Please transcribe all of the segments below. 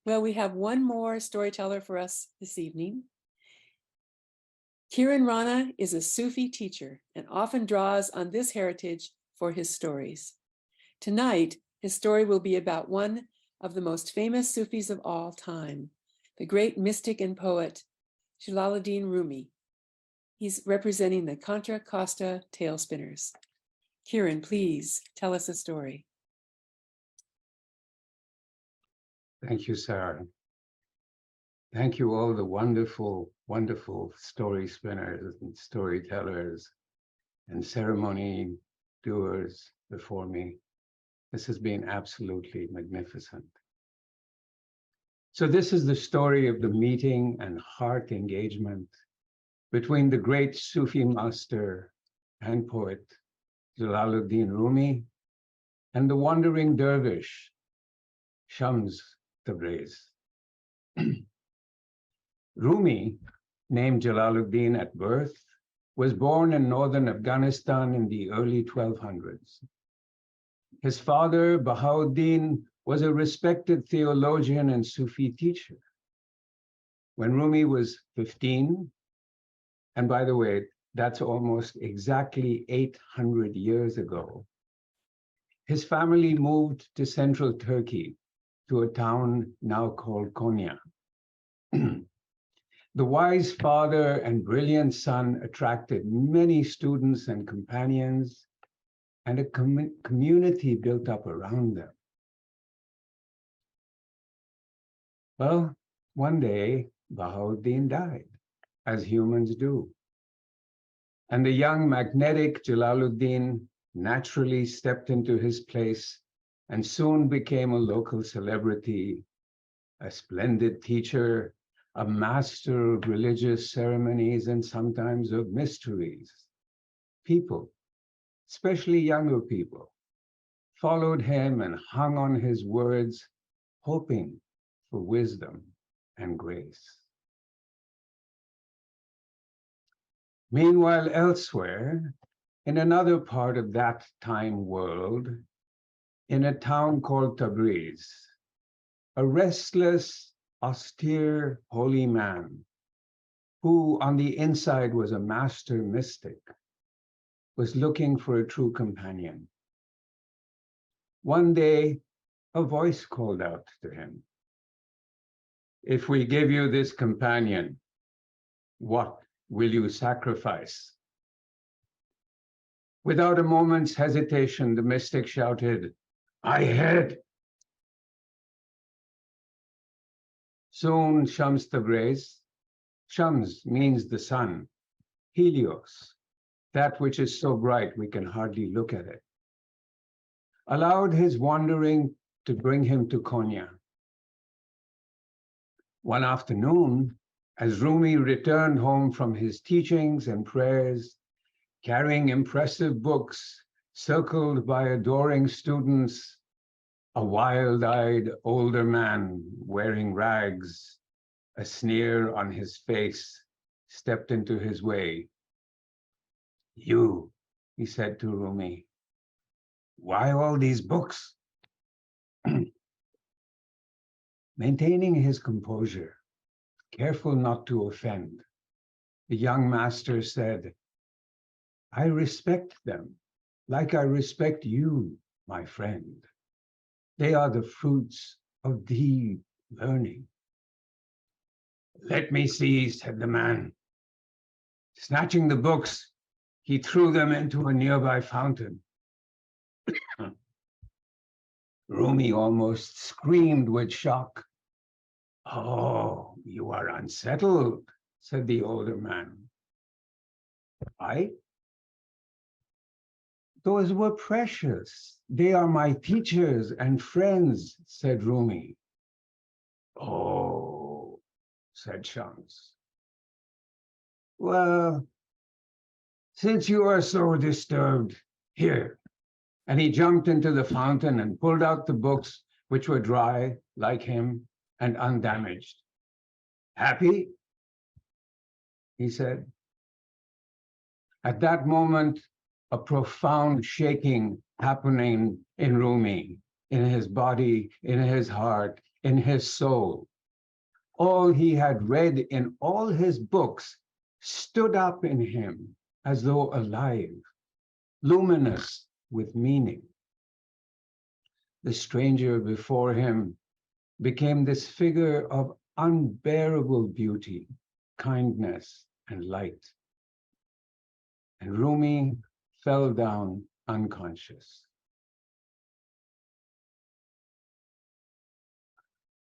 Well, we have one more storyteller for us this evening. Kiran Rana is a Sufi teacher and often draws on this heritage for his stories. Tonight, his story will be about one of the most famous Sufis of all time, the great mystic and poet, Jelaluddin Rumi. He's representing the Contra Costa Tail Spinners. Kiran, please tell us a story. Thank you, Sarah. Thank you all the wonderful, wonderful story spinners and storytellers and ceremony doers before me. This has been absolutely magnificent. So this is the story of the meeting and heart engagement between the great Sufi master and poet Jelaluddin Rumi and the wandering dervish Shamz Tabrezi. Rumi, named Jelaluddin at birth, was born in northern Afghanistan in the early 1200s. His father, Bahauddin, was a respected theologian and Sufi teacher. When Rumi was 15, and by the way, that's almost exactly 800 years ago, his family moved to central Turkey, to a town now called Konya. The wise father and brilliant son attracted many students and companions, and a community built up around them. Well, one day, Bahauddin died, as humans do. And the young magnetic Jelaluddin naturally stepped into his place and soon became a local celebrity, a splendid teacher, a master of religious ceremonies and sometimes of mysteries. People, especially younger people, followed him and hung on his words, hoping for wisdom and grace. Meanwhile, elsewhere, in another part of that time world, in a town called Tabriz, a restless, austere, holy man, who on the inside was a master mystic, was looking for a true companion. One day, a voice called out to him, "If we give you this companion, what will you sacrifice?" Without a moment's hesitation, the mystic shouted, "I head." Soon Shamz Tabrezi, Shams means the sun, Helios, that which is so bright we can hardly look at it, allowed his wandering to bring him to Konya. One afternoon, as Rumi returned home from his teachings and prayers, carrying impressive books, circled by adoring students, a wild-eyed older man wearing rags, a sneer on his face, stepped into his way. "You," he said to Rumi, "why all these books?" Maintaining his composure, careful not to offend, the young master said, "I respect them like I respect you, my friend. They are the fruits of deep learning." "Let me see," said the man. Snatching the books, he threw them into a nearby fountain. Rumi almost screamed with shock. "Oh, you are unsettled," said the older man. "I? Those were precious. They are my teachers and friends," said Rumi. "Oh," said Shams. "Well, since you are so disturbed, here." And he jumped into the fountain and pulled out the books, which were dry, like him, and undamaged. "Happy?" he said. At that moment, a profound shaking happening in Rumi, in his body, in his heart, in his soul. All he had read in all his books stood up in him as though alive, luminous with meaning. The stranger before him became this figure of unbearable beauty, kindness, and light. And Rumi fell down unconscious.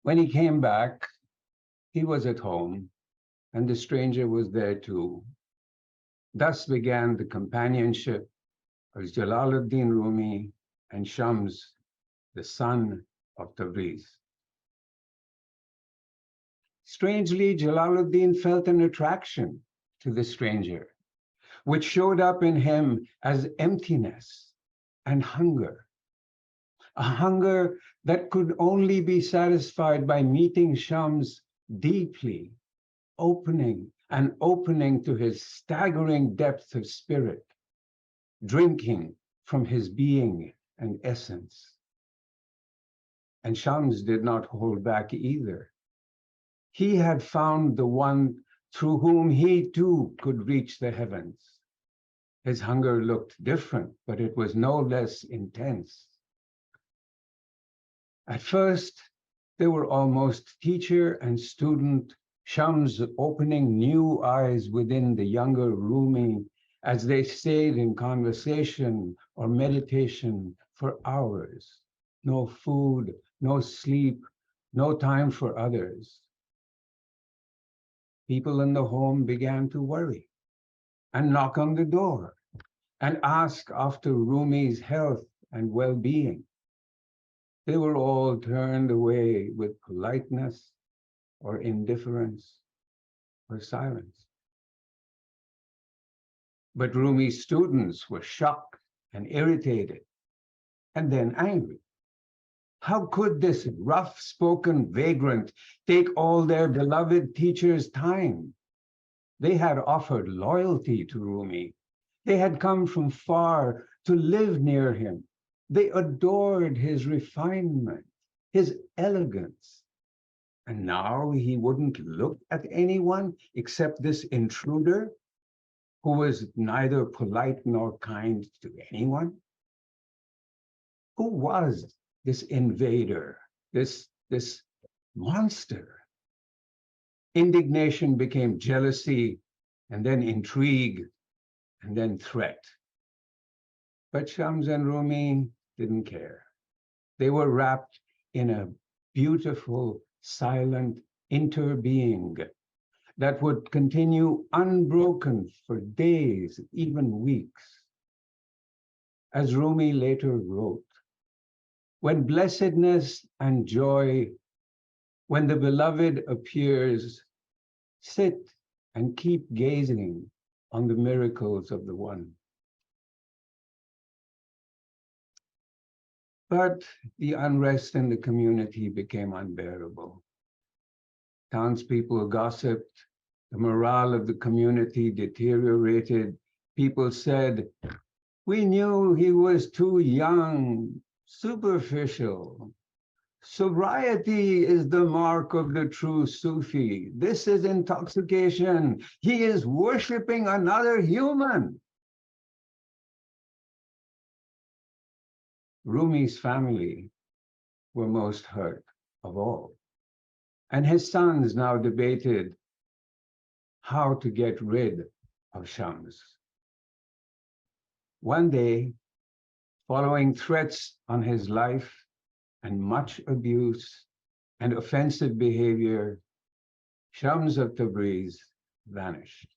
When he came back, he was at home, and the stranger was there too. Thus began the companionship of Jalaluddin Rumi and Shams, the son of Tabriz. Strangely, Jalaluddin felt an attraction to the stranger, which showed up in him as emptiness and hunger, a hunger that could only be satisfied by meeting Shams deeply, opening to his staggering depth of spirit, drinking from his being and essence. And Shams did not hold back either. He had found the one through whom he too could reach the heavens. His hunger looked different, but it was no less intense. At first, they were almost teacher and student, Shams opening new eyes within the younger Rumi as they stayed in conversation or meditation for hours. No food, no sleep, no time for others. People in the home began to worry and knock on the door and ask after Rumi's health and well-being. They were all turned away with politeness or indifference or silence. But Rumi's students were shocked and irritated and then angry. How could this rough-spoken vagrant take all their beloved teacher's time? They had offered loyalty to Rumi. They had come from far to live near him. They adored his refinement, his elegance. And now he wouldn't look at anyone except this intruder who was neither polite nor kind to anyone. Who was this invader, this monster? Indignation became jealousy, and then intrigue, and then threat. But Shams and Rumi didn't care. They were wrapped in a beautiful, silent interbeing that would continue unbroken for days, even weeks. As Rumi later wrote, when blessedness and joy, when the beloved appears, sit and keep gazing on the miracles of the one. But the unrest in the community became unbearable. Townspeople gossiped, the morale of the community deteriorated. People said, "We knew he was too young, superficial. Sobriety is the mark of the true Sufi. This is intoxication. He is worshiping another human." Rumi's family were most hurt of all, and his sons now debated how to get rid of Shams. One day, following threats on his life and much abuse and offensive behavior, Shams of Tabriz vanished.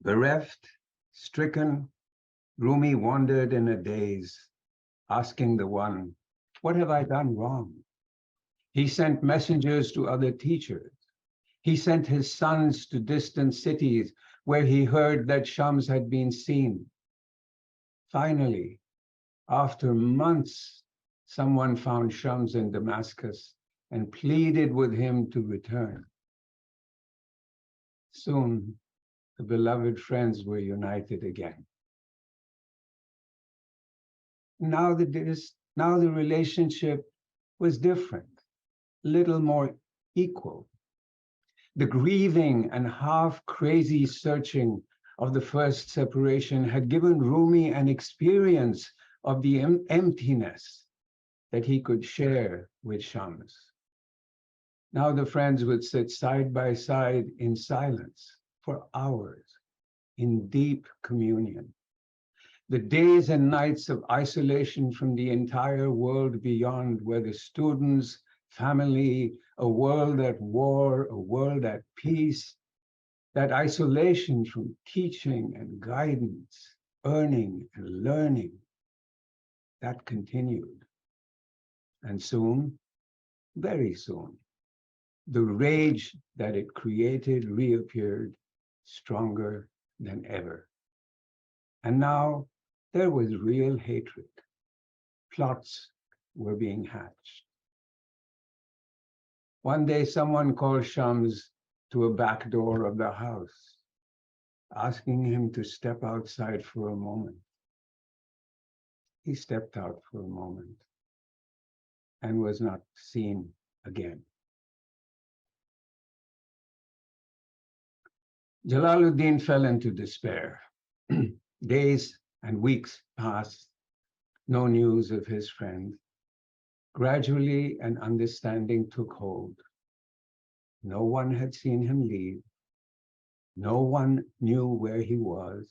Bereft, stricken, Rumi wandered in a daze, asking the one, "What have I done wrong?" He sent messengers to other teachers. He sent his sons to distant cities where he heard that Shams had been seen. Finally, after months, someone found Shams in Damascus and pleaded with him to return. Soon, the beloved friends were united again. Now the relationship was different, little more equal. The grieving and half-crazy searching of the first separation had given Rumi an experience of the emptiness that he could share with Shams. Now the friends would sit side by side in silence for hours, in deep communion. The days and nights of isolation from the entire world beyond, where the students, family, a world at war, a world at peace, that isolation from teaching and guidance, earning and learning, that continued. And soon, very soon, the rage that it created reappeared stronger than ever. And now there was real hatred. Plots were being hatched. One day, someone called Shams to a back door of the house, asking him to step outside for a moment. He stepped out for a moment and was not seen again. Jelaluddin fell into despair. Days and weeks passed, no news of his friend. Gradually, an understanding took hold. No one had seen him leave. No one knew where he was.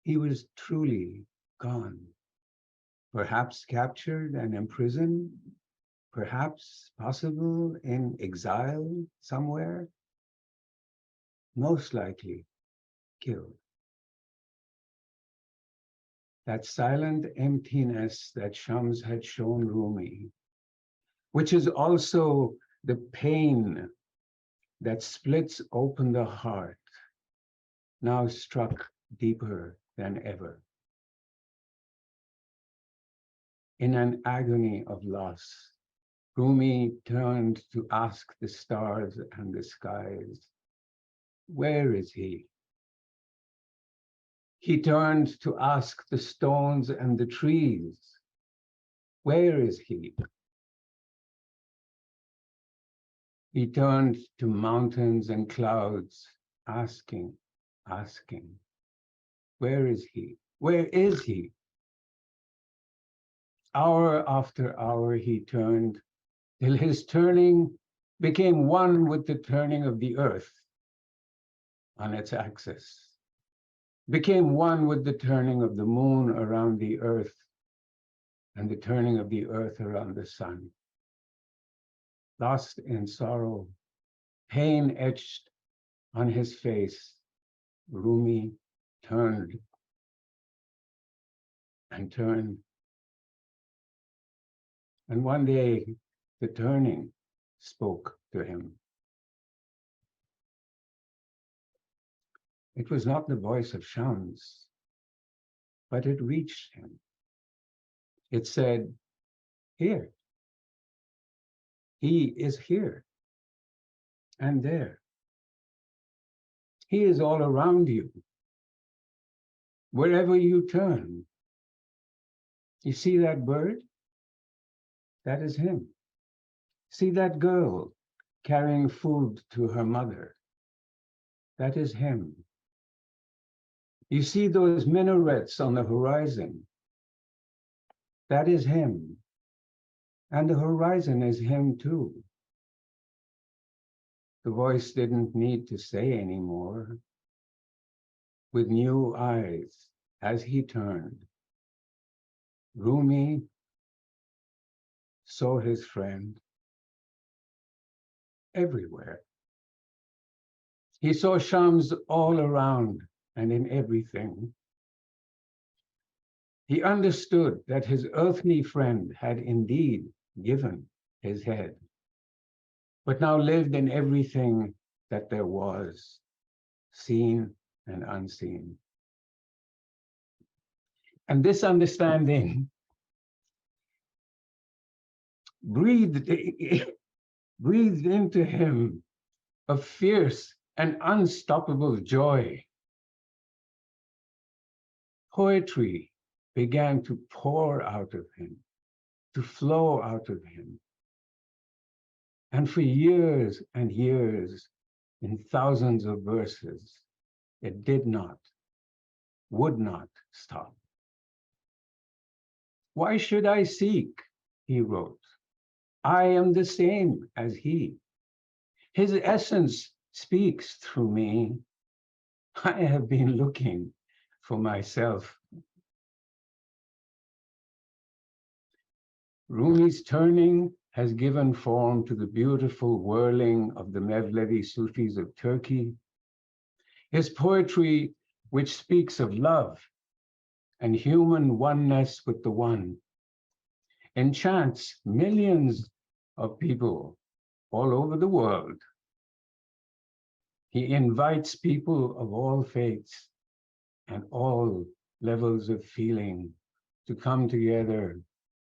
He was truly gone. Perhaps captured and imprisoned, perhaps possible in exile somewhere, most likely killed. That silent emptiness that Shams had shown Rumi, which is also the pain that splits open the heart, now struck deeper than ever. In an agony of loss, Rumi turned to ask the stars and the skies, where is he? He turned to ask the stones and the trees, where is he? He turned to mountains and clouds, asking, where is he? Where is he? Hour after hour he turned, till his turning became one with the turning of the earth on its axis, became one with the turning of the moon around the earth and the turning of the earth around the sun. Lost in sorrow, pain etched on his face, Rumi turned and turned. And one day, the turning spoke to him. It was not the voice of Shams, but it reached him. It said, here. He is here and there. He is all around you. Wherever you turn, you see that bird? That is him. See that girl carrying food to her mother? That is him. You see those minarets on the horizon? That is him. And the horizon is him too. The voice didn't need to say anymore. With new eyes, as he turned, Rumi saw his friend everywhere. He saw Shams all around and in everything. He understood that his earthly friend had indeed given his head, but now lived in everything that there was, seen and unseen. And this understanding breathed into him a fierce an unstoppable joy. Poetry began to pour out of him, to flow out of him. And for years and years, in thousands of verses, it did not, would not stop. Why should I seek? He wrote. I am the same as he. His essence speaks through me. I have been looking for myself. Rumi's turning has given form to the beautiful whirling of the Mevlevi Sufis of Turkey. His poetry, which speaks of love and human oneness with the one, enchants millions of people all over the world. He invites people of all faiths and all levels of feeling to come together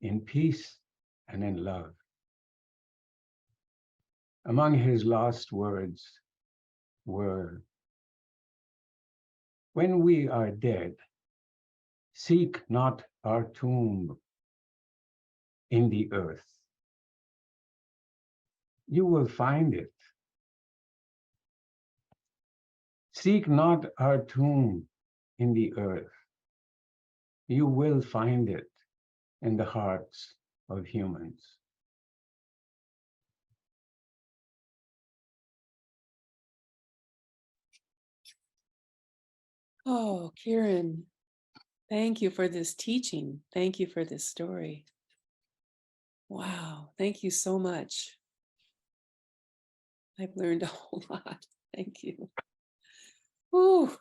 in peace and in love. Among his last words were, when we are dead, seek not our tomb in the earth. You will find it. Seek not our tomb in the earth. You will find it in the hearts of humans. Oh, Kiran, thank you for this teaching. Thank you for this story. Wow, thank you so much. I've learned a whole lot. Thank you. Ooh.